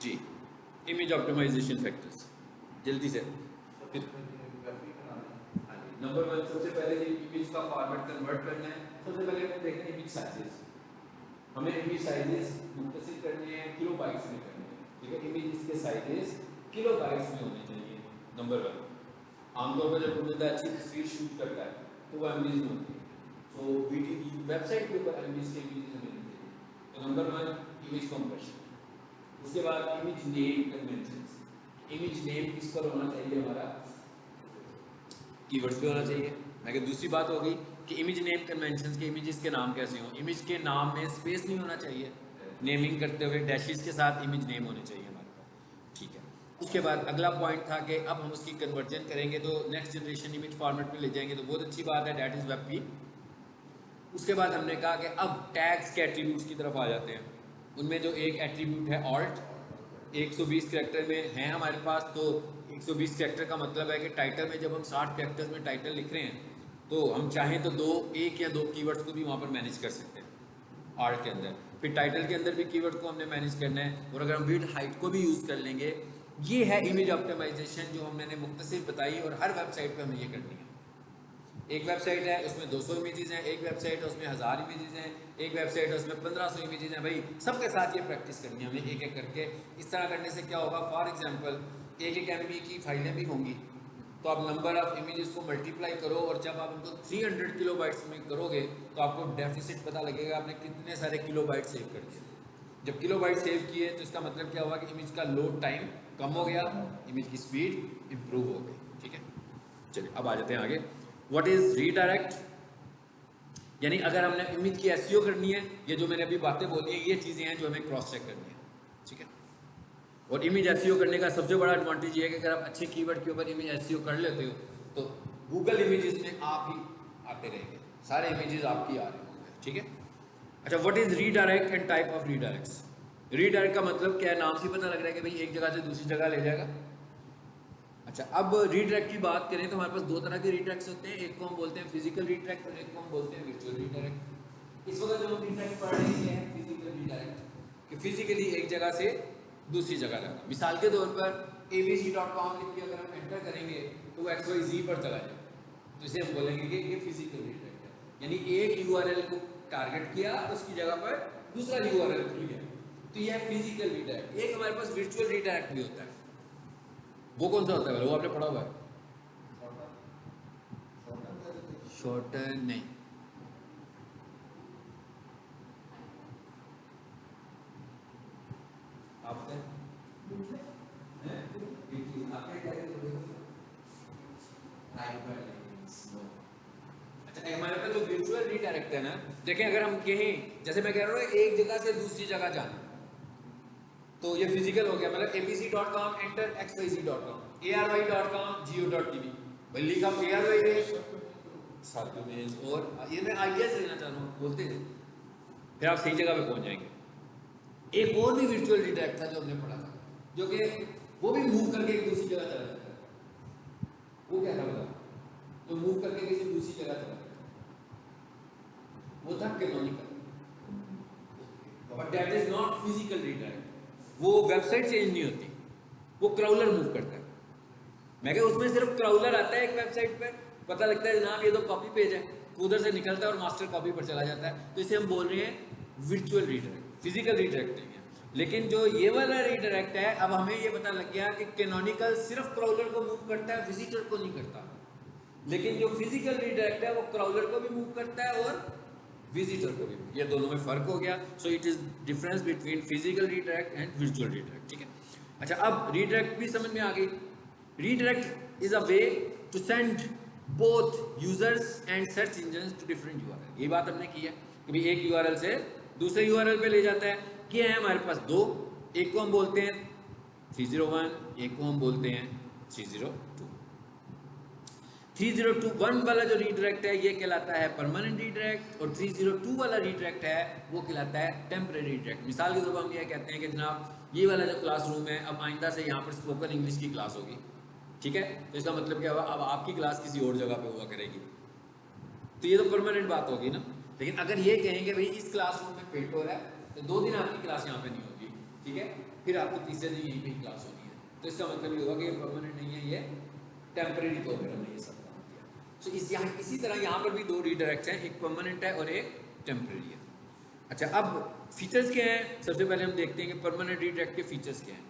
जी, image optimisation factors जल्दी से। फिर हाँ जी, नंबर वन सबसे पहले इमेज का फॉर्मेट कन्वर्ट करना है। सबसे पहले हम देखते हैं इमेज साइजेस। हमें इमेज साइजेस मुख्तसर करने हैं, किलो बाइट्स में करने हैं, ठीक है। इमेज के साइजेस किलो बाइट्स में होने चाहिए, नंबर वन। आमतौर पर जब बंदा अच्छी तस्वीर शूट करता है तो वो एमबीज में होती है, तो वीडियो वेबसाइट के ऊपर एमबीज के इमेजेस हमें मिलते हैं। तो नंबर वन इमेज कंप्रेशन। उसके बाद image name conventions. Image name किस पर होना चाहिए, हमारा कीवर्ड्स पे होना चाहिए। मैं कहा दूसरी बात हो गई कि इमेज नेम कन्वेंशंस के इमेजेस के नाम कैसे हों। इमेज के नाम में स्पेस नहीं होना चाहिए, नेमिंग करते हुए डैशेस के साथ इमेज नेम होने चाहिए हमारे पास, ठीक है। उसके बाद अगला पॉइंट था कि अब हम उसकी कन्वर्जन करेंगे तो नेक्स्ट जनरेशन इमेज फॉर्मेट में ले जाएंगे, तो बहुत अच्छी बात है, डैट इज़ वेब की। उसके बाद हमने कहा कि अब टैग्स के एट्रीब्यूट्स की तरफ आ जाते हैं। उनमें जो एक एट्रीब्यूट है ऑल्ट, 120 कैरेक्टर में है हमारे पास। तो 120 कैरेक्टर का मतलब है कि टाइटल में जब हम 60 कैरेक्टर्स में टाइटल लिख रहे हैं तो हम चाहें तो एक या दो कीवर्ड्स को भी वहाँ पर मैनेज कर सकते हैं आर्ट के अंदर। फिर टाइटल के अंदर भी कीवर्ड को हमने मैनेज करना है, और अगर हम विड्थ हाइट को भी यूज़ कर लेंगे। ये है इमेज ऑप्टिमाइजेशन जो हमने मुख्तसर बताई, और हर वेबसाइट पर हमें ये करनी है। एक वेबसाइट है उसमें 200 इमेजेस हैं, एक वेबसाइट है उसमें 1000 इमेजेस हैं, एक वेबसाइट है उसमें 1500 इमेजेस हैं। भाई सबके साथ ये प्रैक्टिस करनी है हमें, एक एक करके। इस तरह करने से क्या होगा, फॉर एग्जांपल एक MB की फाइलें भी होंगी, तो आप नंबर ऑफ इमेजेस को मल्टीप्लाई करो, और जब आप उनको 300 किलोबाइट्स में करोगे तो आपको डेफिसिट पता लगेगा आपने कितने सारे किलोबाइट सेव कर दिए। जब किलोबाइट सेव किए तो इसका मतलब क्या हुआ कि इमेज का लोड टाइम कम हो गया, इमेज की स्पीड इंप्रूव हो गई, ठीक है। चलिए अब आ जाते हैं आगे। व्हाट इज रीडायरेक्ट, यानी अगर हमने इमेज की एसईओ करनी है, ये जो मैंने अभी बातें बोली हैं ये चीजें हैं जो हमें क्रॉस चेक करनी है, ठीक है। और इमेज एसईओ करने का सबसे बड़ा एडवांटेज ये है कि अगर आप अच्छे कीवर्ड के ऊपर इमेज एसईओ कर लेते हो तो गूगल इमेजेस में आप ही आते रहेंगे, सारे इमेजेस आपकी आ रहे होंगे, ठीक है। अच्छा, what is redirect and type of redirects. Redirect का मतलब क्या है, नाम से पता लग रहा है कि भाई एक जगह से दूसरी जगह ले जाएगा। अच्छा, अब रीडायरेक्ट की बात करें तो हमारे पास दो तरह के रीडायरेक्ट्स होते हैं, एक को हम बोलते हैं फिजिकल रीडायरेक्ट और एक को हम बोलते हैं वर्चुअल रीडायरेक्ट। इस वक्त जो हम रीडायरेक्ट पढ़ रहे हैं फिजिकल रीडायरेक्ट, कि फिजिकली एक जगह से दूसरी जगह जाना। मिसाल के तौर पर abc.com लिख के अगर हम एंटर करेंगे तो वो XYZ पर चला जाए, तो इसे हम बोलेंगे कि ये फिजिकल रीडायरेक्ट है। यानी एक URL को टारगेट किया, उसकी जगह पर दूसरा URL खुल गया, तो यह है फिजिकल रीडायरेक्ट। एक हमारे पास वर्चुअल रीडायरेक्ट भी होता है। वो कौन सा होता है, वो आपने पढ़ा हुआ है? शॉर्टर नहीं, आपका अच्छा, हमारे पास जो वर्चुअल रीडायरेक्ट है ना, देखें अगर हम कहें, जैसे मैं कह रहा हूँ एक जगह से दूसरी जगह जाना, तो ये फिजिकल हो गया। मतलब abc.com enter xyz.com, ary.com geo.tv, भाई लिखा ary साथ में और ये मैं आइडियाज लेना चाह रहा हूँ, बोलते हैं फिर आप सही जगह पे पहुंच जाएंगे। एक और भी वर्चुअल रीडायरेक्ट था जो हमने पढ़ा था, जो कि वो भी मूव करके एक दूसरी जगह चला जाता है। वो क्या था बता, जो मूव करके किसी दूसरी जगह चला जाता है, वो था canonical, but that is not physical redirect. वो वेबसाइट चेंज नहीं होती, वो क्राउलर मूव करता है। मैं क्या, उसमें सिर्फ क्राउलर आता है एक वेबसाइट पर, पता लगता है जनाब ये तो कॉपी पेज है, उधर से निकलता है और मास्टर कॉपी पर चला जाता है। तो इसे हम बोल रहे हैं वर्चुअल रीडायरेक्ट, फिजिकल रीडायरेक्ट नहीं है। लेकिन जो ये वाला रीडायरेक्ट है, अब हमें ये पता लग गया कि कैनोनिकल सिर्फ क्राउलर को मूव करता है, विजिटर को नहीं करता। लेकिन जो फिजिकल रीडायरेक्ट है वो क्राउलर को भी मूव करता है और विजिटर को भी, ये दोनों में फर्क हो गया। So it is difference between physical redirect and virtual redirect, ठीक है। अच्छा, अब रीडायरेक्ट भी समझ में आ गई। Redirect is a way to send both users and search engine to different URL। ये बात हमने की है कि भाई एक URL से दूसरे URL पे ले जाता है। ये है हमारे पास दो, एक को हम बोलते हैं 301, एक को हम बोलते हैं 302। 302 वाला जो रीडायरेक्ट है ये कहलाता है परमानेंट रीडायरेक्ट, और 302 वाला रीडायरेक्ट है वो कहलाता है टेम्परेरी रीडायरेक्ट। मिसाल के तौर पर हम ये कहते हैं कि जनाब ये वाला जो क्लासरूम है, अब आइंदा से यहाँ पर स्पोकन इंग्लिश की क्लास होगी, ठीक है। तो इसका मतलब क्या हुआ, अब आपकी क्लास किसी और जगह पे हुआ करेगी, तो ये तो परमानेंट बात होगी ना। लेकिन अगर ये कहेंगे भाई इस क्लासरूम में पेट हो रहा है तो 2 दिन आपकी क्लास यहाँ पे नहीं होगी, ठीक है, फिर आपको तीसरे दिन यहीं पे क्लास होनी है। तो इसका मतलब ये होगा कि ये परमानेंट नहीं है, ये टेम्परेरी तौर पर हमने ये सब काम किया। सो इसी तरह यहाँ पर भी दो रीडायरेक्ट्स हैं, एक परमानेंट है और एक टेम्परेरी है। अच्छा, अब फीचर्स क्या हैं? सबसे पहले हम देखते हैं कि परमानेंट रीडायरेक्ट के फीचर्स क्या हैं।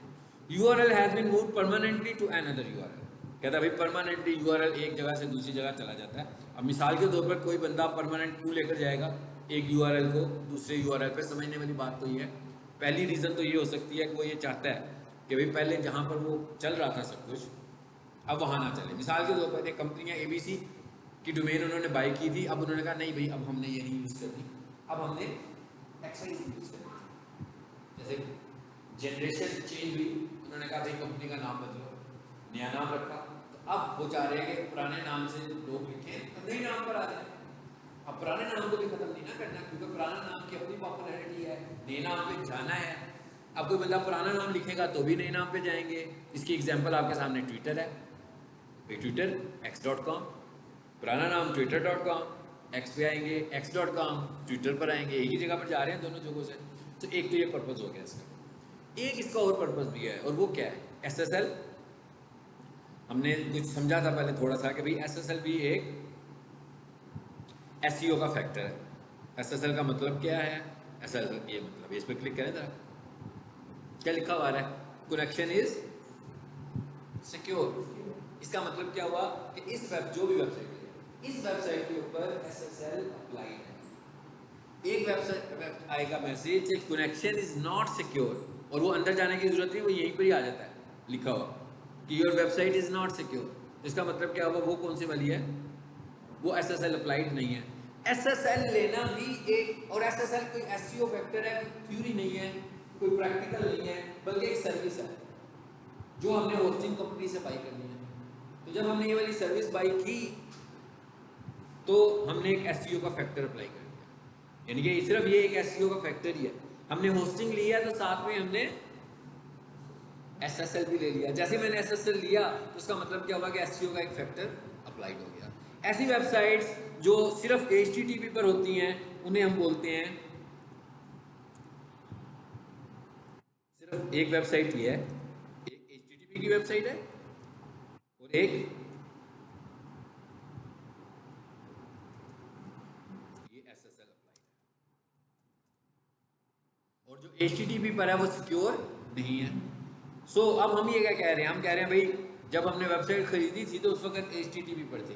URL has been moved permanently to another URL। कहता है भाई परमानेंटली URL एक जगह से दूसरी जगह चला जाता है। अब मिसाल के तौर पर कोई बंदा परमानेंट क्यों लेकर जाएगा एक URL को दूसरे URL पे? समझने वाली बात तो ये है। पहली रीज़न तो ये हो सकती है कि वो ये चाहता है कि भाई पहले जहाँ पर वो चल रहा था सब कुछ अब वहाँ ना चले। मिसाल के तौर पर एक कंपनी है ABC की डोमेन उन्होंने बाई की थी, अब उन्होंने कहा नहीं भाई अब हमने ये नहीं यूज़ करनी, अब हमने XYZ यूज़ करनी। जैसे जनरेशन चेंज हुई, उन्होंने कहा भाई कंपनी का नाम बदलो, नया नाम रखा, तो अब वो चाह रहे हैं कि पुराने नाम से लोग लिखें तो नए नाम पर आ जाए। अब पुराने नाम को भी खत्म नहीं ना करना, क्योंकि पुराना नाम की अपनी पॉपुलैरिटी है, नए नाम पे जाना है। अब कोई बंदा पुराना नाम लिखेगा तो भी नए नाम पे जाएंगे। इसकी एग्जांपल आपके सामने ट्विटर है, ट्विटर x.com, पुराना नाम twitter.com, x पे आएंगे x.com, ट्विटर पर आएंगे, एक ही जगह पर जा रहे हैं दोनों जगहों से। तो एक तो ये पर्पज़ हो गया इसका। एक इसका और पर्पज़ भी है, और वो क्या है? SSL। हमने कुछ समझा था पहले थोड़ा सा कि भाई SSL भी एक SEO का फैक्टर है। SSL का मतलब क्या है? SSL ये मतलब, इस पर क्लिक करें जरा, क्या लिखा हुआ है? Connection is secure. इसका मतलब क्या हुआ कि इस जो भी वेबसाइट है, इस वेबसाइट के ऊपर SSL अप्लाइड है। एक वेबसाइट आएगा message connection is not secure, और वो अंदर जाने की जरूरत नहीं, वो यहीं पर ही आ जाता है लिखा हुआ कि your website is not secure. इसका मतलब क्या हुआ? वो कौन सी वाली है? वो SSL अप्लाइड नहीं है। SSL लेना भी एक, और SSL कोई SEO फैक्टर है, कोई थ्योरी नहीं है, कोई प्रैक्टिकल नहीं है, बल्कि एक सर्विस है जो हमने होस्टिंग कंपनी से बाई करनी है। तो जब हमने ये वाली सर्विस बाई की तो हमने एक SEO का फैक्टर अप्लाई कर दिया, यानी कि सिर्फ ये एक SEO का फैक्टर ही है। हमने होस्टिंग लिया तो साथ में हमने SSL भी ले लिया। जैसे मैंने SSL लिया तो उसका मतलब क्या हुआ कि SEO का एक फैक्टर अप्लाइड हो गया। ऐसी वेबसाइट्स जो सिर्फ HTTP पर होती हैं उन्हें हम बोलते हैं, सिर्फ एक वेबसाइट ये है, एक HTTP की वेबसाइट है और एक ये SSL अप्लाइड है। और जो HTTP पर है वो सिक्योर नहीं है। सो अब हम ये क्या कह रहे हैं? हम कह रहे हैं भाई जब हमने वेबसाइट खरीदी थी तो उस वक्त HTTP पर थे,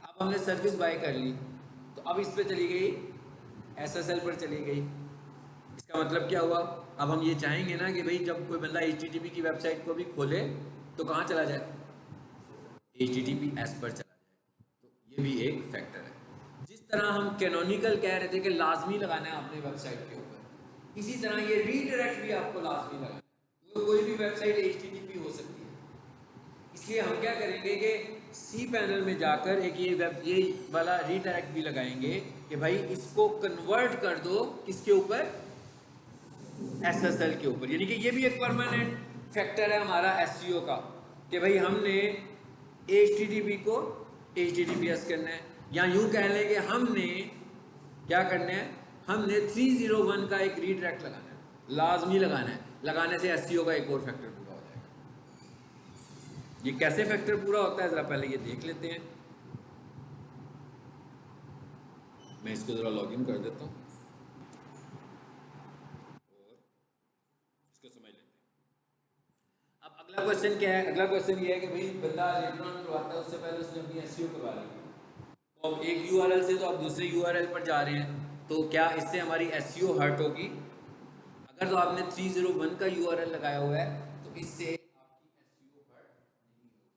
अब हमने सर्विस बाय कर ली तो अब इस पर चली गई SSL पर चली गई। इसका मतलब क्या हुआ? अब हम ये चाहेंगे ना कि भाई जब कोई बंदा HTTP की वेबसाइट को भी खोले तो कहाँ चला जाए? HTTPS पर चला जाए। तो ये भी एक फैक्टर है। जिस तरह हम कैनोनिकल कह रहे थे कि लाजमी लगाना है अपने वेबसाइट के ऊपर, इसी तरह ये रीडायरेक्ट भी आपको लाजमी लगाना है। तो कोई भी वेबसाइट HTTP हो सकती है, इसलिए हम क्या करेंगे कि cPanel में जाकर एक ये वाला रीडायरेक्ट भी लगाएंगे कि भाई इसको कन्वर्ट कर दो किसके ऊपर? SSL के ऊपर। यानी कि ये भी एक परमानेंट फैक्टर है हमारा SEO का कि भाई हमने HTTP को HTTPS करना है, या यूं कह लें कि हमने क्या करना है? हमने 301 का एक रीडायरेक्ट लगाना है, लाजमी लगाना है। लगाने से SEO का एक और फैक्टर पूरा हो जाएगा। ये कैसे फैक्टर पूरा होता है जरा पहले ये देख लेते हैं। मैं इसको जरा लॉगिन कर देता हूँ और इसको समझ लेते हैं। अब अगला क्वेश्चन क्या है? अगला क्वेश्चन ये है कि भाई बंदा लेटर ऑन करवाता है, उससे पहले उसने अपनी SEO करवा ली, तो अब एक URL से तो अब दूसरे URL पर जा रहे हैं, तो क्या इससे हमारी SEO हर्ट होगी? अगर तो आपने 301 का URL लगाया हुआ है तो इससे आपकी SEO हर्ट नहीं होगी,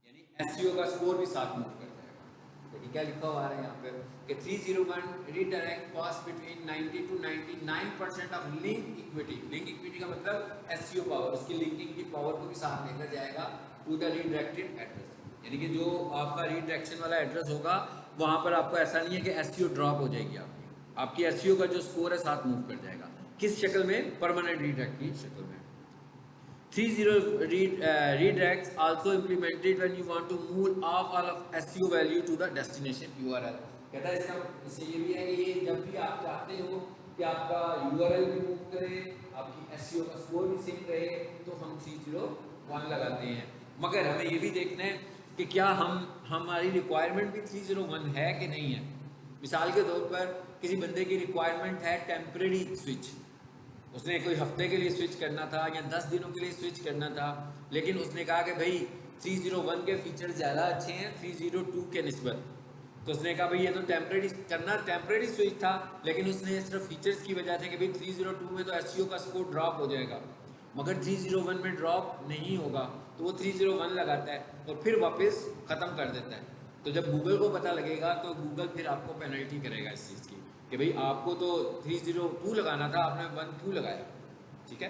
यानी SEO का स्कोर भी साथ मूव कर जाएगा। देखिए क्या लिखा हुआ है यहाँ पे कि 301 redirect cost between 90 to 99% of link equity. Link equity का मतलब SEO पावर, उसकी लिंकिंग की पावर को भी साथ लेकर जाएगा टू द रीडायरेक्टेड एड्रेस। यानी कि जो आपका रीडायरेक्शन वाला एड्रेस होगा वहाँ पर आपको ऐसा नहीं है कि SEO ड्रॉप हो जाएगी, आपकी SEO का जो स्कोर है साथ मूव कर जाएगा। किस शक्ल में? परमानेंट रीडायरेक्ट की शक्ल में। 30 redirects also implemented when you want to move off all of SEO value to the destination URL। कहता है इसका इससे ये भी है कि ये जब भी आप चाहते हो कि आपका URL भी मूव करे, आपकी एसईओ का स्कोर भी सेम रहे, तो हम 301 लगाते हैं। मगर हमें ये भी देखना है कि क्या हमारी रिक्वायरमेंट भी 301 है कि नहीं है। मिसाल के तौर पर किसी बंदे की रिक्वायरमेंट है टेम्परेरी स्विच, उसने कोई हफ्ते के लिए स्विच करना था या 10 दिनों के लिए स्विच करना था, लेकिन उसने कहा कि भाई 301 के फीचर ज़्यादा अच्छे हैं 302 के निस्बत। तो उसने कहा भाई ये तो टेम्परेरी स्विच था, लेकिन उसने सिर्फ फीचर्स की वजह से कि भाई 302 में तो एसईओ का स्कोर ड्रॉप हो जाएगा, मगर 301 में ड्रॉप नहीं होगा, तो वो 301 लगाता है और फिर वापस ख़त्म कर देता है। तो जब गूगल को पता लगेगा तो गूगल फिर आपको पेनल्टी करेगा इस चीज़ की कि भाई आपको तो 302 लगाना था, आपने 1 क्यों लगाया। ठीक है,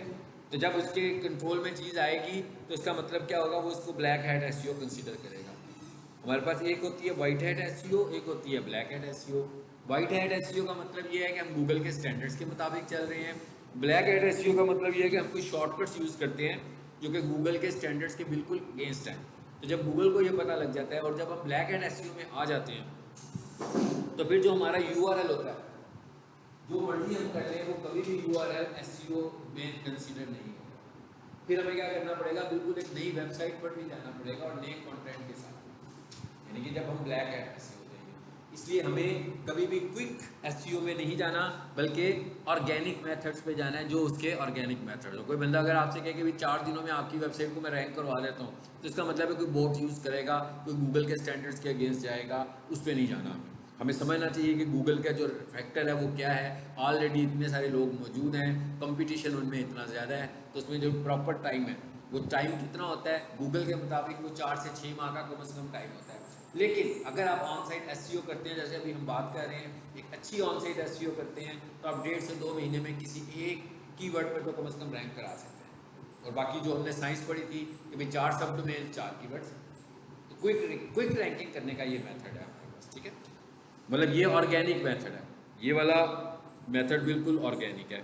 तो जब उसके कंट्रोल में चीज़ आएगी तो इसका मतलब क्या होगा, वो इसको ब्लैक हैट एसईओ कंसीडर करेगा। हमारे पास एक होती है वाइट हैट एसईओ, एक होती है black hat SEO. White hat SEO का मतलब ये है कि हम गूगल के स्टैंडर्ड्स के मुताबिक चल रहे हैं। ब्लैक हैट एसईओ का मतलब ये है कि हम कोई शॉर्टकट्स यूज़ करते हैं जो कि गूगल के स्टैंडर्ड्स के बिल्कुल अगेंस्ट हैं। तो जब गूगल को ये पता लग जाता है और जब हम ब्लैक हैट एसईओ में आ जाते हैं, तो फिर जो हमारा यूआरएल होता है, जो मर्जी हम कर लें, वो कभी भी यूआरएल एसईओ में कंसीडर नहीं होगा। फिर हमें क्या करना पड़ेगा, बिल्कुल एक नई वेबसाइट पर भी जाना पड़ेगा और नए कंटेंट के साथ, यानी कि जब हम ब्लैक हैट एसईओ देंगे। इसलिए हमें कभी भी क्विक एसईओ में नहीं जाना, बल्कि ऑर्गेनिक मेथड्स पे जाना है, जो उसके ऑर्गेनिक मेथड हो। कोई बंदा अगर आपसे कहे कि भाई 4 दिनों में आपकी वेबसाइट को मैं रैंक करवा देता हूँ, तो इसका मतलब है कोई बोट यूज़ करेगा, कोई गूगल के स्टैंडर्ड्स के अगेंस्ट जाएगा, उस पर नहीं जाना। हमें समझना चाहिए कि गूगल का जो फैक्टर है वो क्या है। ऑलरेडी इतने सारे लोग मौजूद हैं, कंपटीशन उनमें इतना ज़्यादा है, तो उसमें जो प्रॉपर टाइम है, वो टाइम कितना होता है गूगल के मुताबिक, वो 4 से 6 माह का कम से कम टाइम होता है। लेकिन अगर आप ऑन साइट एसईओ करते हैं, जैसे अभी हम बात कर रहे हैं, एक अच्छी ऑन साइट एसईओ करते हैं, तो आप 1.5 से 2 महीने में किसी एक कीवर्ड पर तो कम से कम रैंक करा सकते हैं। और बाकी जो हमने साइंस पढ़ी थी कि भाई 4 शब्द में 4 कीवर्ड्स, तो क्विक रैंकिंग करने का ये मेथड है हमारे पास। ठीक है, मतलब ये ऑर्गेनिक मेथड है, ये वाला मेथड बिल्कुल ऑर्गेनिक है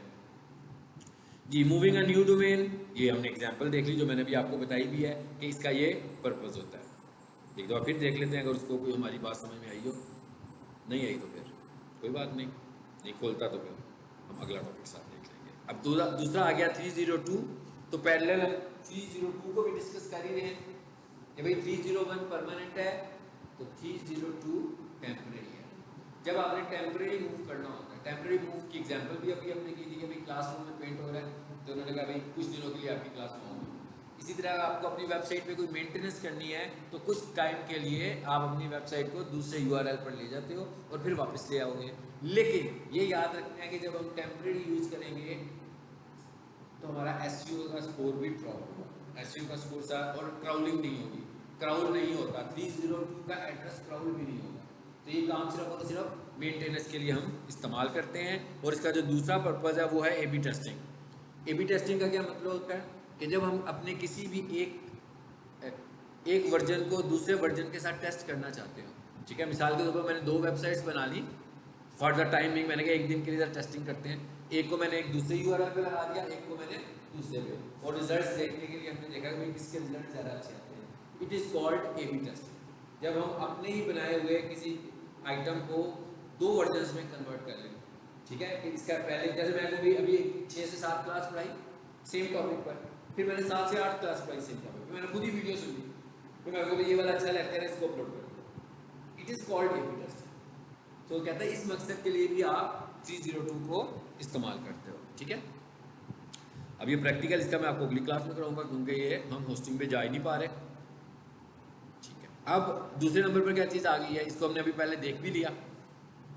जी। मूविंग अ न्यू डोमेन, ये हमने एग्जांपल देख ली जो मैंने भी आपको बताई भी है कि इसका ये पर्पस होता है। एक दफ़ा फिर देख लेते हैं, अगर उसको कोई हमारी बात समझ में आई हो। नहीं आई तो फिर कोई बात नहीं, नहीं खोलता तो फिर हम अगला टॉपिक साथ देख लेंगे। अब दूसरा आ गया 302। तो पैरेलल हम 302 को भी डिस्कस कर ही रहे हैं कि भाई 301 परमानेंट है, तो 302 टेम्परेरी है। जब आपने टेम्परेरी मूव करना होता है, टेम्परेरी मूव की एग्जांपल भी अभी हमने की थी कि भाई क्लासरूम में पेंट हो रहा है, तो उन्होंने कहा भाई कुछ दिनों के लिए आपकी क्लास में होगी। इसी तरह आपको अपनी वेबसाइट पे कोई मेंटेनेंस करनी है, तो कुछ टाइम के लिए आप अपनी वेबसाइट को दूसरे यूआरएल पर ले जाते हो और फिर वापस ले आओगे। लेकिन ये याद रखना है कि जब हम टेम्परेरी यूज़ करेंगे तो हमारा एसईओ का स्कोर भी ड्रॉप होगा, एसईओ का स्कोर सा, और क्राउलिंग नहीं होगी, क्राउल नहीं होता, 302 का एड्रेस क्राउल भी नहीं होगा। तो ये काम सिर्फ और सिर्फ मेंटेनेंस के लिए हम इस्तेमाल करते हैं। और इसका जो दूसरा पर्पज़ है वो है A B testing. A B testing का क्या मतलब होता है कि जब हम अपने किसी भी एक वर्जन को दूसरे वर्जन के साथ टेस्ट करना चाहते हो। ठीक है, मिसाल के तौर पर मैंने 2 वेबसाइट्स बना ली फॉर द टाइम बिंग, मैंने कहा एक दिन के लिए टेस्टिंग करते हैं। एक को मैंने एक दूसरे यूआरएल पे लगा दिया, एक को मैंने दूसरे पे, और रिजल्ट्स देखने के लिए हमने देखा कि भाई किसके रिजल्ट ज़्यादा अच्छे आते हैं। It is called A B testing. जब हम अपने ही बनाए हुए किसी आइटम को 2 वर्जन्स में कन्वर्ट कर लें। ठीक है, कि इसका पहले जैसे मैंने भी अभी 6 से 7 क्लास पढ़ाई सेम टॉपिक पर, फिर मैंने 7 से 8 क्लास पढ़ाई सेम टॉपिक पर, मैंने खुद ही वीडियो सुन ली, फिर मेरे को ये वाला अच्छा लगता है, इसको अपलोड कर दो। It is called A B testing. तो कहता है इस मकसद के लिए भी आप 302 को इस्तेमाल करते हो। ठीक है, अब ये प्रैक्टिकल इसका मैं आपको अगली क्लास में कराऊंगा, क्योंकि ये हम होस्टिंग पे जा ही नहीं पा रहे। ठीक है, अब दूसरे नंबर पर क्या चीज़ आ गई है, इसको हमने अभी पहले देख भी लिया,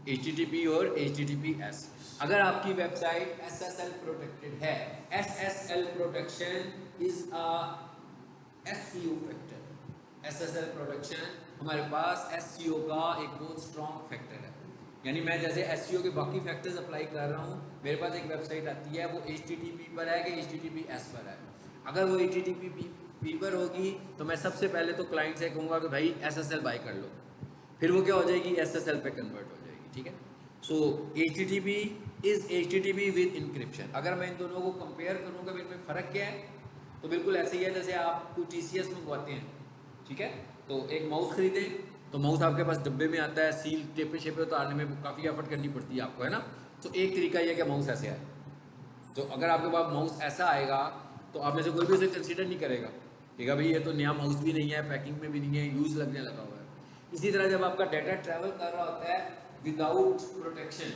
HTTP और HTTPS। अगर आपकी वेबसाइट SSL प्रोटेक्टेड है, SSL protection is a SEO factor. SSL protection हमारे पास SEO का एक बहुत स्ट्रॉन्ग फैक्टर है। यानी मैं जैसे SEO के बाकी फैक्टर्स अप्लाई कर रहा हूँ, मेरे पास एक वेबसाइट आती है, वो HTTP पर है कि HTTPS पर है। अगर वो HTTP पर होगी तो मैं सबसे पहले तो क्लाइंट से कहूँगा कि भाई SSL बाय कर लो, फिर वो क्या हो जाएगी, SSL पे कन्वर्ट हो जाएगी। ठीक है, so HTTP is HTTP with encryption. अगर मैं इन दोनों को कंपेयर करूँगा इनमें फ़र्क क्या है, तो बिल्कुल ऐसे ही है जैसे आप कोई TCS मंगवाते हैं। ठीक है, तो एक माउस खरीदें तो माउस आपके पास डब्बे में आता है, सील टेपे शेपे उतारने में काफ़ी एफर्ट करनी पड़ती है आपको, है ना। तो एक तरीका यह है कि माउस ऐसे है, तो अगर आपके पास माउस ऐसा आएगा तो आप में से कोई भी उसे कंसीडर नहीं करेगा कि भाई ये तो नया माउस भी नहीं है, पैकिंग में भी नहीं है, यूज लगने लगा हुआ है। इसी तरह जब आपका डाटा ट्रैवल कर रहा होता है विदाउट प्रोटेक्शन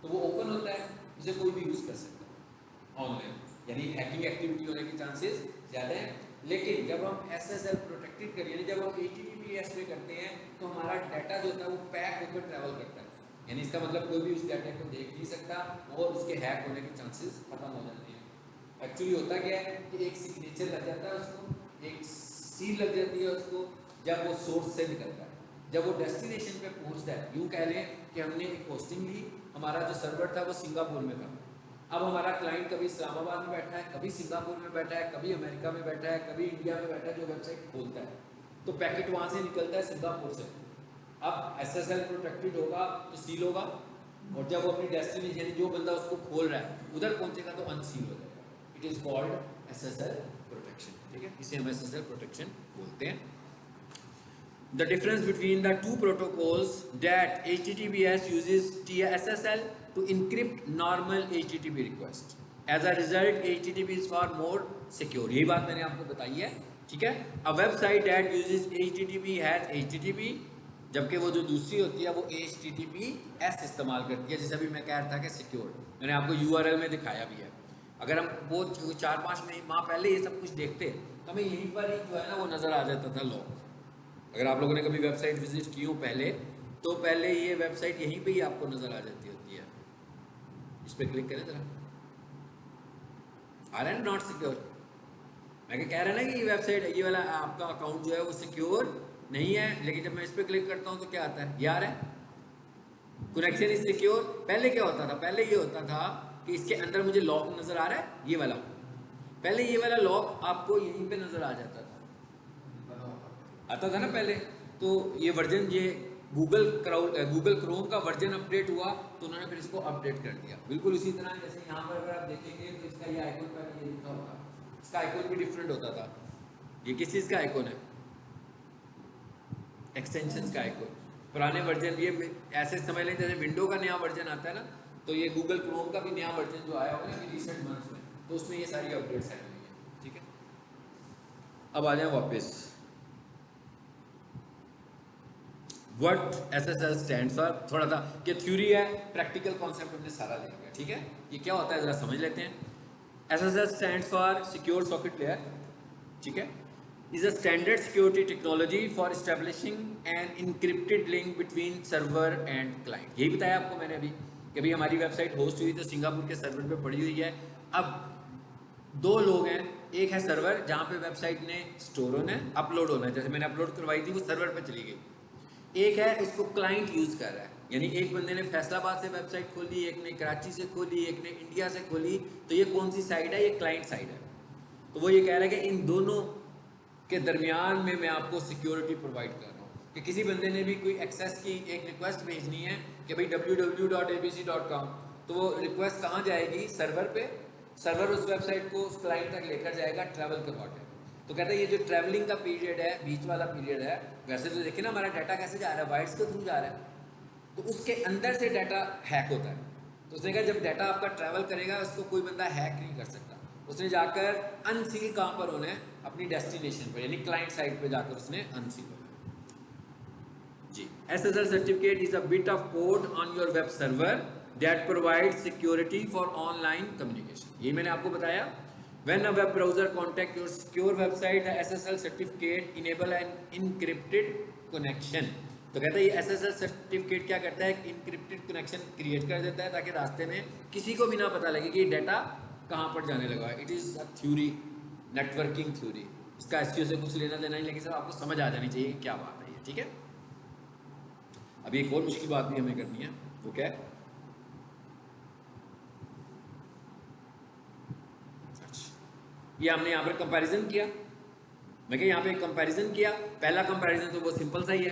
तो वो ओपन होता है, उसे कोई भी यूज कर सकता है ऑनलाइन, यानी हैकिंग एक्टिविटी होने के चांसेस ज़्यादा हैं। लेकिन जब हम SSL प्रोटेक्टेड करिए, यानी जब हम HTTPS में करते हैं तो हमारा डाटा जो होता है वो पैक होकर ट्रैवल करता है, यानी इसका मतलब कोई भी उस डाटा को देख नहीं सकता और उसके हैक होने के चांसेस खत्म हो जाते हैं। एक्चुअली होता क्या है कि एक सिग्नेचर लग जाता है उसको, एक सील लग जाती है उसको जब वो सोर्स से निकलता है, जब वो डेस्टिनेशन पे पहुंचता है। यूँ कह लें कि हमने एक होस्टिंग ली, हमारा जो सर्वर था वो सिंगापुर में था, अब हमारा क्लाइंट कभी इस्लामाबाद में बैठा है, कभी सिंगापुर में बैठा है, कभी अमेरिका में बैठा है, कभी इंडिया में बैठा है, जो वेबसाइट खोलता है तो पैकेट वहाँ से निकलता है सिंगापुर से। अब SSL प्रोटेक्टेड होगा तो सील होगा, और जब वो अपनी डेस्टिनेशन यानी जो बंदा उसको खोल रहा है उधर पहुंचेगा तो अनसील हो जाएगा। It is called SSL protection, ठीक है, इसे हम SSL प्रोटेक्शन बोलते हैं। The difference between the two protocols that HTTPS uses SSL to encrypt normal HTTP request. As a result, HTTP is far more secure. यही बात मैंने आपको बताई है, ठीक है। A website that uses HTTP has HTTP, जबकि वो जो दूसरी होती है वो HTTPS इस्तेमाल करती है, जैसे अभी मैं कह रहा था कि सिक्योर, मैंने आपको URL में दिखाया भी है। अगर हम वो 4-5 माह पहले ये सब कुछ देखते तो हमें यहीं पर ही जो है ना वो नज़र आ जाता था लॉग। अगर आप लोगों ने कभी वेबसाइट विजिट की हो पहले, तो पहले ये वेबसाइट यहीं पे ही आपको नज़र आ जाती होती है। इस पर क्लिक करें जरा, आ रहा है नॉट सिक्योर। मैं क्या कह रहा है ना कि ये वेबसाइट ये वाला आपका अकाउंट जो है वो सिक्योर नहीं है, लेकिन जब मैं इस पर क्लिक करता हूँ तो क्या आता है, यार है कनेक्शन इज सिक्योर। पहले क्या होता था, पहले ये होता था कि इसके अंदर मुझे लॉक नज़र आ रहा है, ये वाला, पहले ये वाला लॉक आपको यहीं पे नज़र आ जाता था, आता था ना पहले। तो ये वर्जन, ये गूगल क्रोम का वर्जन अपडेट हुआ तो उन्होंने फिर इसको अपडेट कर दिया। बिल्कुल उसी तरह जैसे यहाँ पर अगर आप देखेंगे तो इसका ये आइकन पर ये लिखा होगा, इसका आइकन भी डिफरेंट होता था। ये किस चीज़ का आइकन है, एक्सटेंशन का आइकन। पुराने वर्जन ये ऐसे समझ लें जैसे विंडो का नया वर्जन आता है ना, तो ये गूगल क्रोम का भी नया वर्जन जो आया होगा ना रिसेंट मंथ्स में, तो उसमें ये सारी अपडेट्स आई हुई है, ठीक है। अब आ जाए वापस, व्हाट SSL स्टैंड फॉर। थोड़ा सा ये थ्योरी है, प्रैक्टिकल कॉन्सेप्ट हमने सारा ले लिया, ठीक है। ये क्या होता है ज़रा समझ लेते हैं। SSL stand for secure socket layer, ठीक है, is a standard security technology for establishing an encrypted link between server and client. यही बताया आपको मैंने अभी कि भाई हमारी वेबसाइट होस्ट हुई तो सिंगापुर के सर्वर पे पड़ी हुई है। अब दो लोग हैं, एक है सर्वर जहाँ पे वेबसाइट ने स्टोर होना है, अपलोड होना है, जैसे मैंने अपलोड करवाई थी वो सर्वर पे चली गई। एक है इसको क्लाइंट यूज़ कर रहा है, यानी एक बंदे ने फैसलाबाद से वेबसाइट खोली, एक ने कराची से खोली, एक ने इंडिया से खोली, तो ये कौन सी साइड है, ये क्लाइंट साइड है। तो वो ये कह रहा है कि इन दोनों के दरमियान में मैं आपको सिक्योरिटी प्रोवाइड कर रहा हूँ कि किसी बंदे ने भी कोई एक्सेस की एक रिक्वेस्ट भेजनी है कि भाई www.abc.com, तो वो रिक्वेस्ट कहाँ जाएगी, सर्वर पे, सर्वर उस वेबसाइट को उस क्लाइंट तक लेकर जाएगा ट्रैवल करवा के। तो कहते हैं ये जो ट्रैवलिंग का पीरियड है, बीच वाला पीरियड है, वैसे तो देखिए ना हमारा डाटा कैसे जा रहा है, वाइट्स के थ्रू जा रहा है, तो उसके अंदर से डाटा हैक होता है। तो उसने कहा जब डाटा आपका ट्रैवल करेगा उसको कोई बंदा हैक नहीं कर सकता। उसने जाकर अनसील कहाँ पर होना है, अपनी डेस्टिनेशन पर, यानी क्लाइंट साइड पे जाकर उसने अनसील होना है जी। SSL certificate is a bit of code on your web server that provide security for online communication. ये मैंने आपको बताया। When a web browser contact your secure website, the SSL certificate enable an encrypted connection। तो कहता है ये SSL certificate क्या करता है, इनक्रिप्टेड कनेक्शन क्रिएट कर देता है ताकि रास्ते में किसी को भी ना पता लगे कि ये डाटा कहाँ पर जाने लगा है। It is a theory, networking theory, इसका SEO से कुछ लेना देना नहीं, लेकिन सर आपको समझ आ जानी चाहिए क्या बात है ये, ठीक है। अभी एक और मुश्किल बात भी हमें करनी है, वो क्या है, ये हमने यहाँ पर कंपैरिजन किया। मैं क्या यहाँ पे कंपैरिजन किया, पहला कंपैरिजन तो वो सिंपल सा ही है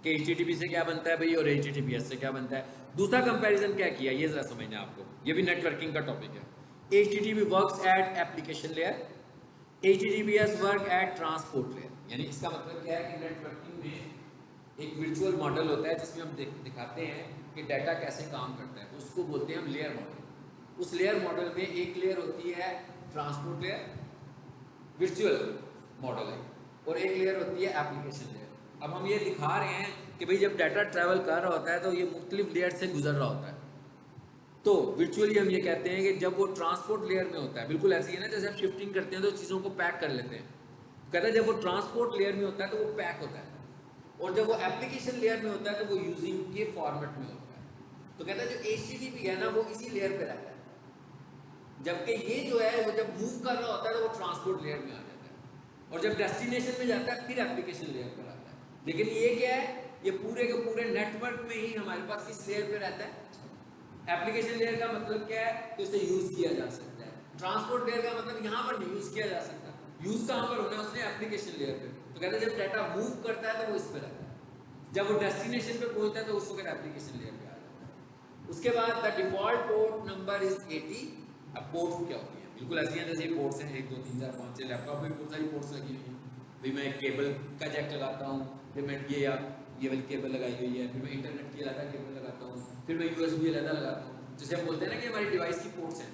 कि HTTP से क्या बनता है भाई और HTTPS से क्या बनता है। दूसरा कंपैरिजन क्या किया, ये जरा समझना आपको, ये भी नेटवर्किंग का टॉपिक है। HTTP works at application layer, HTTPS work at transport layer. यानी इसका मतलब क्या है कि नेटवर्किंग में एक वर्चुअल मॉडल होता है जिसमें हम दिखाते हैं कि डाटा कैसे काम करता है, उसको बोलते हैं हम लेयर मॉडल। उस लेयर मॉडल में एक लेयर होती है ट्रांसपोर्ट लेयर, वर्चुअल मॉडल है, और एक लेयर होती है एप्लीकेशन लेयर। अब हम ये दिखा रहे हैं कि भाई जब डाटा ट्रैवल कर रहा होता है तो ये मुख्तलिफ लेयर से गुजर रहा होता है। तो वर्चुअली हम ये कहते हैं कि जब वो ट्रांसपोर्ट लेयर में होता है, बिल्कुल ऐसे ही है ना जैसे आप शिफ्टिंग करते हैं तो चीज़ों को पैक कर लेते हैं, कहते हैं जब वो ट्रांसपोर्ट लेयर में होता है तो वो पैक होता है, और जब वो एप्लीकेशन लेयर में होता है तो वो यूजिंग के फॉर्मेट में होता है। तो कहता है जो HTTP है ना वो इसी लेयर पे रहता है, जबकि ये जो है वो जब मूव कर रहा होता है तो वो ट्रांसपोर्ट लेयर में आ जाता है, और जब डेस्टिनेशन में जाता है फिर एप्लीकेशन लेयर पर आता है। लेकिन ये क्या है, ये पूरे के पूरे नेटवर्क में ही हमारे पास किस लेयर पे रहता है, एप्लीकेशन लेयर का मतलब क्या है, तो इसे यूज किया जा सकता है। ट्रांसपोर्ट लेयर का मतलब यहाँ पर नहीं यूज किया जा सकता, यूज कहाँ पर होना है, उसने एप्लीकेशन लेयर पे। तो कहते हैं जब डाटा मूव करता है तो वो इस पे रहता है, जब वो डेस्टिनेशन पे पहुंचता है तो उस वक्त एप्लीकेशन लेयर पे आ जाता है। उसके बाद the default port number is 80। अब पोर्ट क्या होती है, बिल्कुल ऐसी है जैसे पोर्ट्स हैं 1 2 3 4 5 6, लैपटॉप में बहुत सारी पोर्ट्स लगी हुई हैं। भाई मैं केबल का जैक लगाता हूँ, फिर मैं ये वाली केबल लगाई हुई है, फिर मैं इंटरनेट की अलग केबल लगाता हूँ, फिर मैं USB अलग लगाता हूँ, जैसे हम बोलते हैं ना कि हमारी डिवाइस की पोर्ट्स हैं।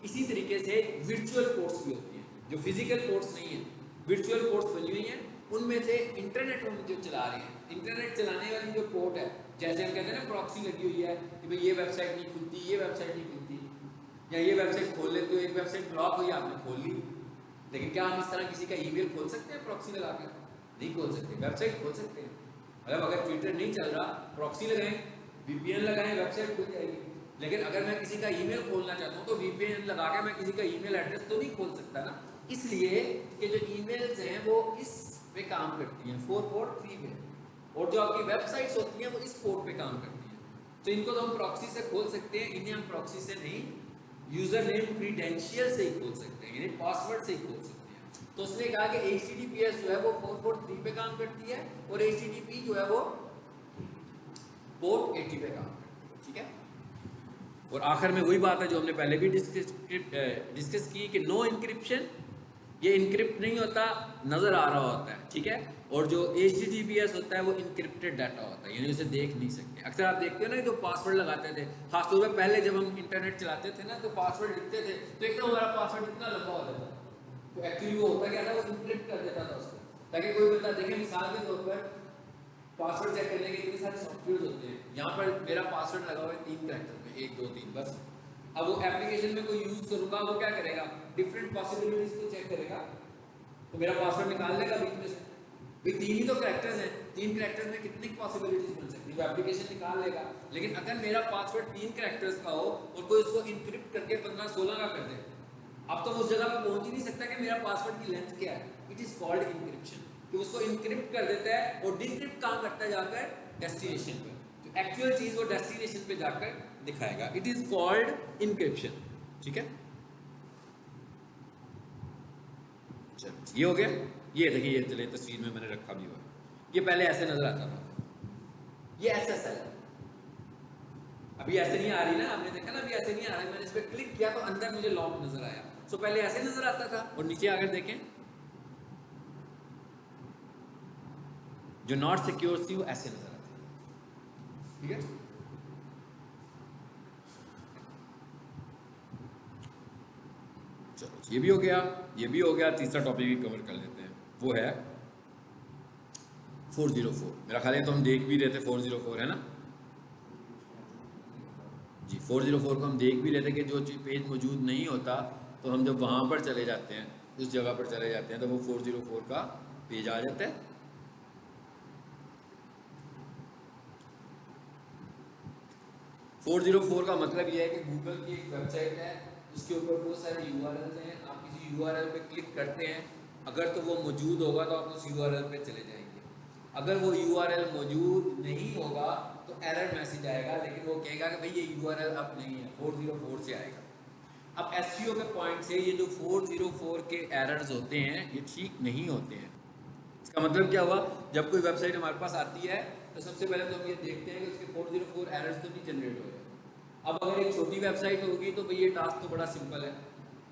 इसी तरीके से वर्चुअल पोर्ट्स भी होती हैं, जो फिजिकल पोर्ट्स नहीं है, वर्चुअल पोर्ट्स बनी हुई हैं। उनमें से इंटरनेट हम जो चला रहे हैं, इंटरनेट चलाने वाली जो पोर्ट है, जैसे हम कहते हैं ना प्रॉक्सी लगी हुई है कि भाई ये वेबसाइट नहीं खुलती, ये वेबसाइट नहीं खुलती, या ये वेबसाइट खोल लेते हो, एक वेबसाइट ब्लॉक हुई आपने खोल ली, लेकिन क्या हम इस तरह किसी का ईमेल खोल सकते हैं प्रॉक्सी लगाकर? नहीं खोल सकते। वेबसाइट खोल सकते हैं, मतलब अगर ट्विटर नहीं चल रहा, प्रॉक्सी लगाएं, VPN लगाएं, वेबसाइट खुल जाएगी। लेकिन अगर मैं किसी का ईमेल खोलना चाहता हूँ तो VPN लगा के मैं किसी का ईमेल एड्रेस तो नहीं खोल सकता ना, इसलिए कि जो ईमेल्स हैं वो इस पे काम करती हैं 443 पे, और जो आपकी वेबसाइट्स होती हैं वो इस पोर्ट पे काम करती हैं। तो इनको तो हम प्रॉक्सी से खोल सकते हैं, इन्हें हम प्रॉक्सी से नहीं, यूजर नेम क्रीडेंशियल से ही खोल सकते हैं, यानी पासवर्ड से ही खोल सकते हैं। तो उसने कहा कि HTTPS जो है वो 443 पे काम करती है, और HTTP जो है वो पोर्ट 80 पे काम करती है, ठीक है। और आखिर में वही बात है जो हमने पहले भी डिस्कस की कि नो इंक्रिप्शन, ये इंक्रिप्ट नहीं होता, नजर आ रहा होता है, ठीक है। और जो HTTPS होता है वो इंक्रिप्टेड डाटा होता है, यानी उसे देख नहीं सकते। अक्सर आप देखते हो ना जो पासवर्ड लगाते थे, खासतौर पर पहले जब हम इंटरनेट चलाते थे ना तो पासवर्ड लिखते थे तो एकदम हमारा पासवर्ड इतना लंबा हो जाता था, तो एक्चुअली वो होता क्या था, वो इंक्रिप्ट कर देता था उसको, ताकि कोई बंदा देखे। मिसाल के तौर पर पासवर्ड चेक करने के इतने सारे सॉफ्टवेयर होते हैं, यहाँ पर मेरा पासवर्ड लगा हुआ है 3 कैरेक्टर में, 1 2 3 बस। अब वो एप्लीकेशन में कोई यूज करूंगा, वो क्या करेगा, डिफरेंट पॉसिबिलिटीज को चेक करेगा, तो मेरा पासवर्ड निकाल लेगा बीच में से। भाई 3 ही तो कैरेक्टर्स हैं, 3 कैरेक्टर्स में कितनी पॉसिबिलिटीज बन सकती है, वो एप्लीकेशन निकाल लेगा। लेकिन अगर मेरा पासवर्ड 3 कैरेक्टर्स का हो और कोई उसको इंक्रिप्ट करके 15 16 का कर दे, अब तो उस जगह पर पहुंच ही नहीं सकता कि मेरा पासवर्ड की लेंथ क्या है। इट इज कॉल्ड इंक्रिप्शन, कि उसको इंक्रिप्ट कर देता है और डिक्रिप्ट काम करता है जाकर डेस्टिनेशन पे, जो एक्चुअल चीज वो डेस्टिनेशन पे जाकर दिखाएगा। इट इज कॉल्ड इंक्रिप्शन, ठीक है। ये हो गया, ये देखिए, ये चले तस्वीर में मैंने रखा भी हुआ, ये पहले ऐसे नजर आता था, ये SSL है। अभी ऐसे नहीं आ रही ना, आपने देखा ना अभी ऐसे नहीं आ रहा है, मैंने इस पर क्लिक किया तो अंदर मुझे लॉक नजर आया। तो पहले ऐसे नजर आता था, और नीचे आकर देखें जो नॉट सिक्योर थी वो ऐसे नजर आती थी, ठीक है। चलो ये भी हो गया, ये भी हो गया। तीसरा टॉपिक भी कवर कर लेते हैं, वो है 404। मेरा ख्याल है तो हम देख भी रहे थे 404, है ना जी। 404 को हम देख भी रहे थे कि जो पेज मौजूद नहीं होता तो हम जब वहाँ पर चले जाते हैं, उस जगह पर चले जाते हैं, तो वो 404 का पेज आ जाता है। फोर 404 का मतलब यह है कि गूगल की एक वेबसाइट है, उसके ऊपर बहुत सारे URLs हैं, आप किसी URL पे क्लिक करते हैं, अगर तो वो मौजूद होगा तो आप उस URL पे चले जाएंगे। अगर वो URL मौजूद नहीं होगा तो एरर मैसेज आएगा, लेकिन वो कहेगा कि भाई ये URL अब नहीं है, 404 से आएगा। अब SEO के पॉइंट से ये जो 404 के एरर्स होते हैं ये ठीक नहीं होते हैं। इसका मतलब क्या हुआ, जब कोई वेबसाइट हमारे पास आती है तो सबसे पहले तो हम ये देखते हैं कि उसके 404 एरर्स तो नहीं जनरेट हो रहे। अब अगर एक छोटी वेबसाइट होगी तो भाई ये टास्क तो बड़ा सिंपल है।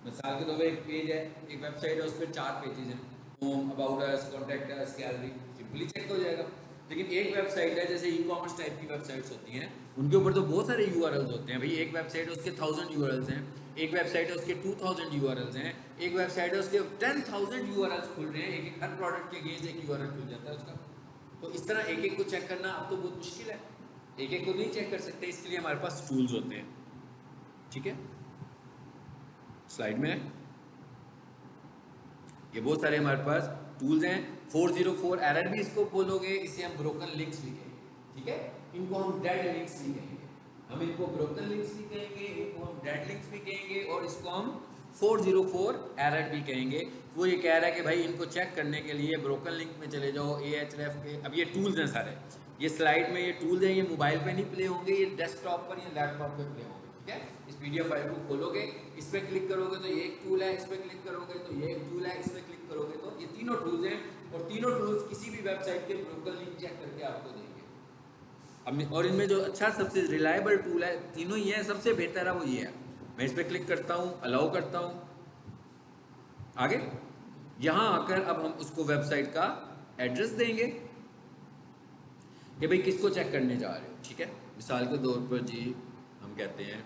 मिसाल के तौर पर एक पेज है, एक वेबसाइट है, उस पर 4 पेजेस हैं, home, about us, contact us, gallery, simply check हो जाएगा। लेकिन एक वेबसाइट है, जैसे ई कॉमर्स टाइप की वेबसाइट्स होती हैं, उनके ऊपर तो बहुत सारे यूआरएल्स होते हैं भाई। एक वेबसाइट है उसके 1000 यूआरएल्स हैं, एक वेबसाइट है उसके 2000 यूआरएल्स हैं, एक वेबसाइट है उसके 10,000 यूआरएल्स खुल रहे हैं, एक एक हर प्रोडक्ट के अगेंस्ट एक यूआरएल खुल जाता है उसका। तो इस तरह एक एक को चेक करना अब तो बहुत मुश्किल है, एक एक को नहीं चेक कर सकते, इसके लिए हमारे पास टूल्स होते हैं। ठीक है, स्लाइड में ये बहुत सारे हमारे पास टूल्स हैं। 404 एरर भी इसको बोलोगे, इसे हम ब्रोकन लिंक्स भी कहेंगे। ठीक है, इनको हम डेड लिंक्स भी कहेंगे, हम इनको ब्रोकन लिंक्स भी कहेंगे, इनको हम डेड लिंक्स भी कहेंगे, और इसको हम 404 एरर भी कहेंगे। वो ये कह रहा है कि भाई इनको चेक करने के लिए ब्रोकन लिंक में चले जाओ Ahref के। अब ये टूल्स हैं सारे, ये स्लाइड में ये टूल्स हैं, ये मोबाइल पे नहीं प्ले होंगे, ये डेस्कटॉप पर या लैपटॉप पे प्ले होंगे। ठीक है, इस पीडीएफ फाइल को खोलोगे, इस पर क्लिक करोगे तो ये एक टूल है, इस पर क्लिक करोगे तो ये एक टूल है, इस पर क्लिक करोगे तो ये तीनों टूल्स हैं, और तीनों टूल्स किसी भी वेबसाइट के ब्रोकन लिंक चेक करके आपको देंगे। अब और इनमें जो अच्छा सबसे रिलायबल टूल है, तीनों ही है, सबसे बेहतर है वो ये है। मैं इस पर क्लिक करता हूँ, अलाउ करता हूँ, आगे यहां आकर अब हम उसको वेबसाइट का एड्रेस देंगे कि भाई किसको चेक करने जा रहे हो। ठीक है, मिसाल के तौर पर जी हम कहते हैं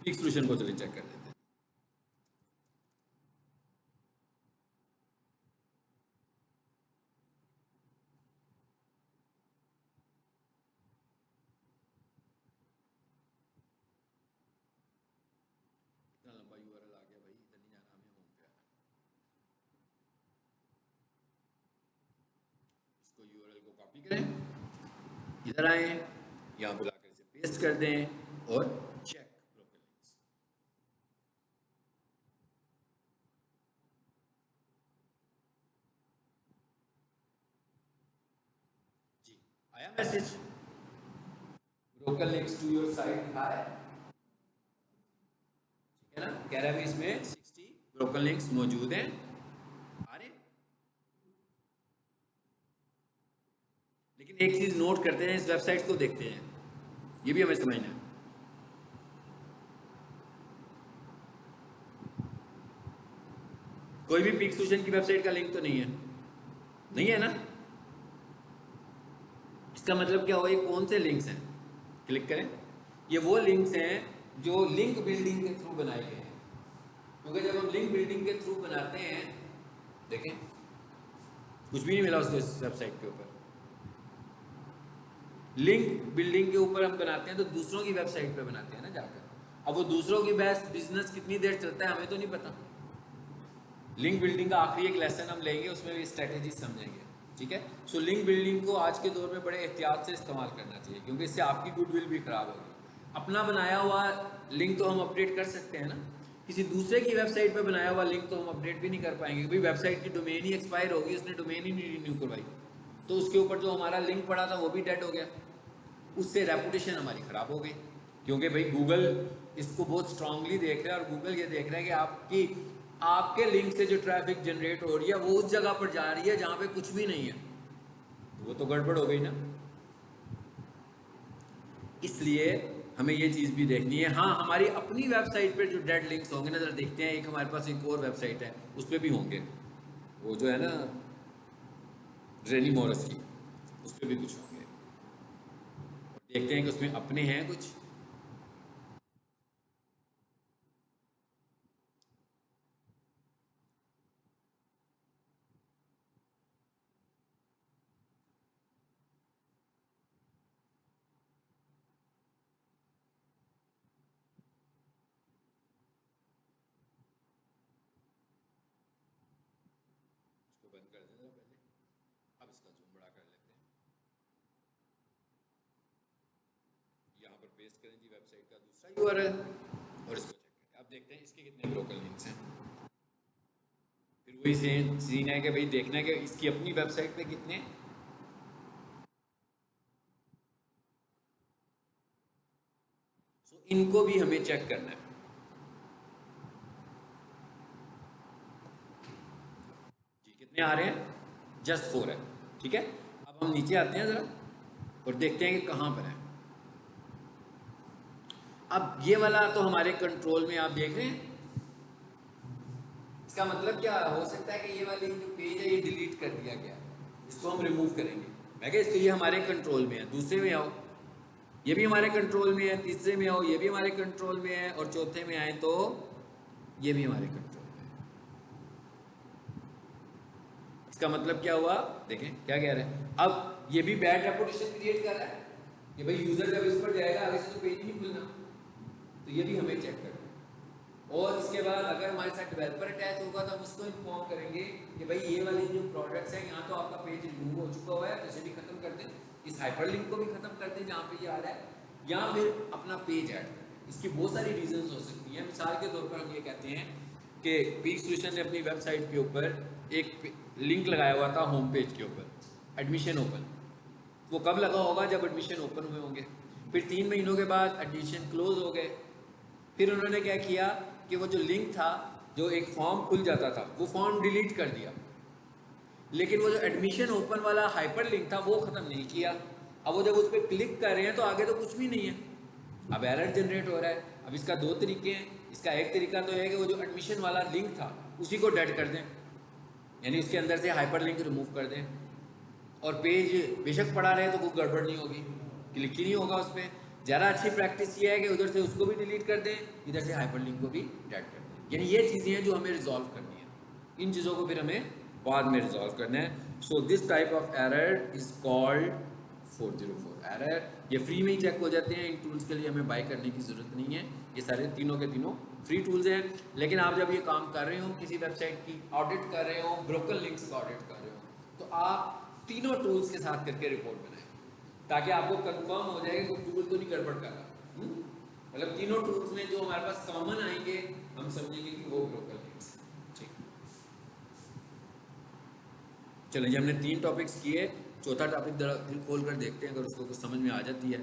क्लिक सॉल्यूशन को चलिए चेक कर लेते हैं। इतना लंबा यूआरएल आ गया भाई, इधर नहीं जाना, हमें होम पे आना। इसको यूआरएल को कॉपी करें, इधर आए, यहाँ बुलाकर इसे पेस्ट कर दें और चेक ब्रोकन लिंक्स। जी आया message, broken links to your site दिखा है। ठीक है ना, कह रहा है इसमें 60 ब्रोकन लिंक्स मौजूद हैं। आ रहे, लेकिन एक चीज नोट करते हैं, इस वेबसाइट को देखते हैं, ये भी हमें समझना है। कोई भी पीक सॉल्यूशन की वेबसाइट का लिंक तो नहीं है, नहीं है ना। इसका मतलब क्या हुआ, ये कौन से लिंक्स हैं, क्लिक करें, ये वो लिंक्स हैं जो लिंक बिल्डिंग के थ्रू बनाए गए हैं। क्योंकि जब हम लिंक बिल्डिंग के थ्रू बनाते हैं, देखें कुछ भी नहीं मिला उसको इस वेबसाइट के ऊपर। लिंक बिल्डिंग के ऊपर हम बनाते हैं तो दूसरों की वेबसाइट पे बनाते हैं ना जाकर। अब वो दूसरों की बिजनेस कितनी देर चलता है हमें तो नहीं पता। लिंक बिल्डिंग का आखिरी एक लेसन हम लेंगे, उसमें भी स्ट्रेटेजी समझेंगे। ठीक है, सो लिंक बिल्डिंग को आज के दौर में बड़े एहतियात से इस्तेमाल करना चाहिए, क्योंकि इससे आपकी गुडविल भी खराब होगी। अपना बनाया हुआ लिंक तो हम अपडेट कर सकते हैं ना, किसी दूसरे की वेबसाइट पे बनाया हुआ लिंक तो हम अपडेट भी नहीं कर पाएंगे, क्योंकि वेबसाइट की डोमेन ही एक्सपायर होगी, उसने डोमेन ही नहीं रिन्यू करवाई, तो उसके ऊपर जो हमारा लिंक पड़ा था वो भी डेड हो गया, उससे रेपुटेशन हमारी ख़राब हो गई। क्योंकि भाई गूगल इसको बहुत स्ट्रांगली देख रहा है, और गूगल ये देख रहा है कि आपके लिंक से जो ट्रैफिक जनरेट हो रही है वो उस जगह पर जा रही है जहाँ पे कुछ भी नहीं है, वो तो गड़बड़ हो गई ना। इसलिए हमें ये चीज़ भी देखनी है। हाँ, हमारी अपनी वेबसाइट पे जो डेड लिंक्स होंगे ना, जरा देखते हैं, एक हमारे पास एक और वेबसाइट है उस पर भी होंगे, वो जो है ना रेनी मॉरस की, उस पर भी कुछ होंगे, देखते हैं कि उसमें अपने हैं कुछ। इसको बंद कर दें पहले, अब इसका जूम बड़ा कर लेते हैं, यहाँ पर पेस्ट करें जी वेबसाइट का दूसरा यूआरएल और इसको चेक करें। अब देखते हैं इसके कितने ब्रोकन लिंक्स हैं। फिर वही सीन है कि भाई देखना है कि इसकी अपनी वेबसाइट पे कितने, इनको भी हमें चेक करना है। जी कितने आ रहे हैं, जस्ट 4 है। ठीक है, अब हम नीचे आते हैं ज़रा और देखते हैं कि कहाँ पर है। अब ये वाला तो हमारे कंट्रोल में, आप देख रहे हैं, इसका मतलब क्या हो सकता है कि ये वाली जो पेज है ये डिलीट कर दिया गया, इसको हम रिमूव करेंगे। मैं कहा इसको ये हमारे कंट्रोल में है, दूसरे में आओ ये भी हमारे कंट्रोल में है, तीसरे में आओ ये भी हमारे कंट्रोल में है, और चौथे में आए तो ये भी हमारे कंट्रोल में है। इसका मतलब क्या हुआ, देखें क्या कह रहे हैं, अब ये भी बैड रेपुटेशन क्रिएट कर रहा है कि भाई यूजर जब इस पर जाएगा आगे से तो पेज नहीं खुलना, तो ये भी हमें चेक करना है। और इसके बाद अगर हमारे साथ डेवलपर अटैच होगा तो हम उसको इन्फॉर्म करेंगे कि भाई ये वाली जो प्रोडक्ट्स हैं यहाँ तो आपका पेज रिमूव हो चुका हुआ है, तो इसे भी खत्म कर दें, इस हाइपरलिंक को भी खत्म कर दें जहाँ पे ये आ रहा है, या फिर अपना पेज ऐड कर दें। इसकी बहुत सारी रीजंस हो सकती हैं। मिसाल के तौर पर हम ये कहते हैं कि पीक सॉल्यूशन ने अपनी वेबसाइट के ऊपर एक लिंक लगाया हुआ था होम पेज के ऊपर, एडमिशन ओपन। वो कब लगा होगा, जब एडमिशन ओपन हुए होंगे, फिर 3 महीनों के बाद एडमिशन क्लोज हो गए, फिर उन्होंने क्या किया कि वो जो लिंक था, जो एक फॉर्म खुल जाता था, वो फॉर्म डिलीट कर दिया, लेकिन वो जो एडमिशन ओपन वाला हाइपर लिंक था वो ख़त्म नहीं किया। अब वो जब उस पर क्लिक कर रहे हैं तो आगे तो कुछ भी नहीं है, अब एरर जनरेट हो रहा है। अब इसका 2 तरीके हैं। इसका एक तरीका तो है कि वो जो एडमिशन वाला लिंक था उसी को डेड कर दें, यानी उसके अंदर से हाइपर लिंक रिमूव कर दें, और पेज बेशक पढ़ा रहे तो कोई गड़बड़ नहीं होगी, क्लिक ही नहीं होगा उस पर। ज़्यादा अच्छी प्रैक्टिस ये है कि उधर से उसको भी डिलीट कर दें, इधर से हाइपरलिंक को भी डेड कर दें। यानी ये चीज़ें हैं जो हमें रिजॉल्व करनी है, इन चीज़ों को फिर हमें बाद में रिजॉल्व करना है। So this type of error is called 404 error. ये फ्री में ही चेक हो जाते हैं, इन टूल्स के लिए हमें बाय करने की ज़रूरत नहीं है, ये सारे तीनों के तीनों फ्री टूल्स हैं। लेकिन आप जब ये काम कर रहे हो, किसी वेबसाइट की ऑडिट कर रहे हो, ब्रोकन लिंक्स का ऑडिट कर रहे हो, तो आप तीनों टूल्स के साथ करके रिपोर्ट बनाएं, ताकि आपको कंफर्म हो जाए कि कोई टूल तो नहीं गड़बड़ कर रहा। मतलब तीनों टूल्स में जो हमारे पास कॉमन आएंगे हम समझेंगे कि वो ब्रोकन लिंक्स हैं। ठीक, चलिए जी, हमने 3 टॉपिक्स किए, चौथा टॉपिक दिल खोल कर देखते हैं, अगर उसको कुछ समझ में आ जाती है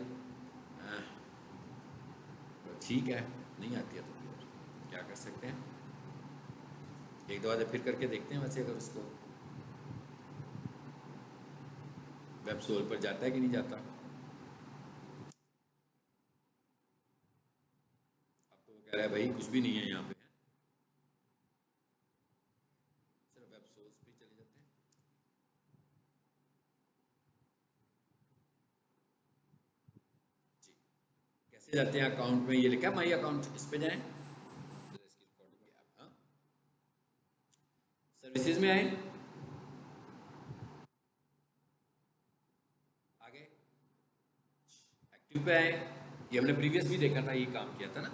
तो ठीक है, नहीं आती है तो फिर क्या कर सकते हैं, एक दो बार फिर करके देखते हैं। वैसे अगर उसको वेब सोल पर जाता है कि नहीं जाता। अब तो वो कह रहा है भाई कुछ भी नहीं है यहाँ पे, सिर्फ वेब सोल्स पे चले जाते हैं। जी, कैसे जाते हैं, अकाउंट में ये लिखा है माई अकाउंट, इस पे जाएं, सर्विसेज में आए, आगे एक्टिव पे आए, ये हमने प्रीवियस भी देखा था, ये काम किया था ना।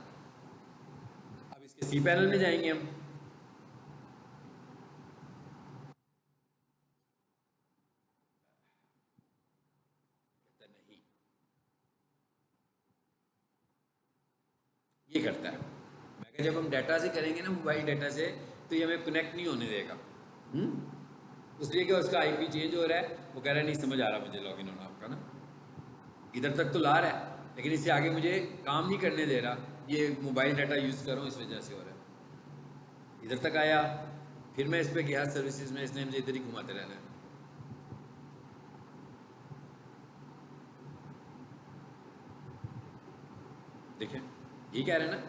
अब इसके सी पैनल में जाएंगे हम, नहीं ये करता है। मैं कहा जब हम डाटा से करेंगे ना, मोबाइल डाटा से, तो ये हमें कनेक्ट नहीं होने देगा। इसलिए कि उसका आईपी चेंज हो रहा है, वो कह रहा है नहीं समझ आ रहा मुझे लॉगिन होना आपका ना, इधर तक तो ला रहा है लेकिन इससे आगे मुझे काम नहीं करने दे रहा, ये मोबाइल डाटा यूज़ कर रहा हूँ इस वजह से हो रहा है। इधर तक आया, फिर मैं इस पर गया सर्विसेज में, इसने मुझे इधर ही घुमाते रहना है। देखें ये कह रहे हैं ना,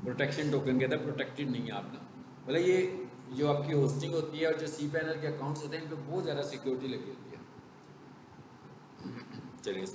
प्रोटेक्शन टोकन कहता है प्रोटेक्टेड नहीं है आप ना, मतलब ये जो आपकी होस्टिंग होती है और जो सी पैनल के अकाउंट्स होते हैं इन पर बहुत ज़्यादा सिक्योरिटी लगी होती है। चलिए